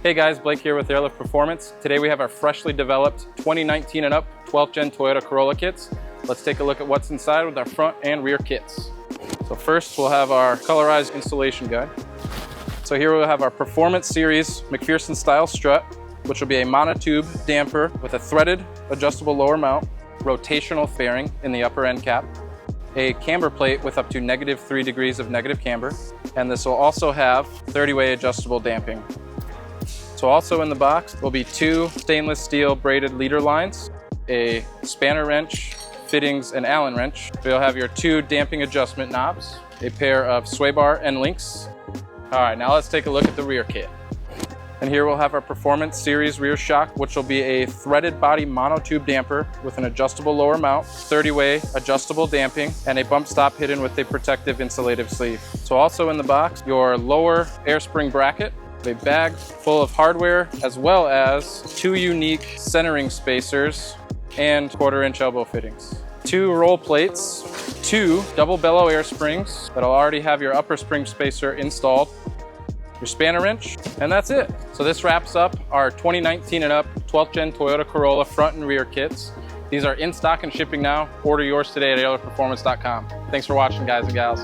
Hey guys, Blake here with Airlift Performance. Today we have our freshly developed 2019 and up 12th gen Toyota Corolla kits. Let's take a look at what's inside with our front and rear kits. So first we'll have our colorized installation guide. So here we'll have our Performance Series McPherson style strut, which will be a monotube damper with a threaded adjustable lower mount, rotational fairing in the upper end cap, a camber plate with up to -3 degrees of negative camber, and this will also have 30-way adjustable damping. So also in the box will be 2 stainless steel braided leader lines, a spanner wrench, fittings, and Allen wrench. You'll have your 2 damping adjustment knobs, a pair of sway bar end links. All right, now let's take a look at the rear kit. And here we'll have our Performance Series rear shock, which will be a threaded body monotube damper with an adjustable lower mount, 30-way adjustable damping, and a bump stop hidden with a protective insulative sleeve. So also in the box, your lower air spring bracket, a bag full of hardware, as well as 2 unique centering spacers and 1/4-inch elbow fittings. 2 roll plates, 2 double bellow air springs that'll already have your upper spring spacer installed, your spanner wrench, and that's it. So this wraps up our 2019 and up 12th gen Toyota Corolla front and rear kits. These are in stock and shipping now. Order yours today at airliftperformance.com. Thanks for watching, guys and gals.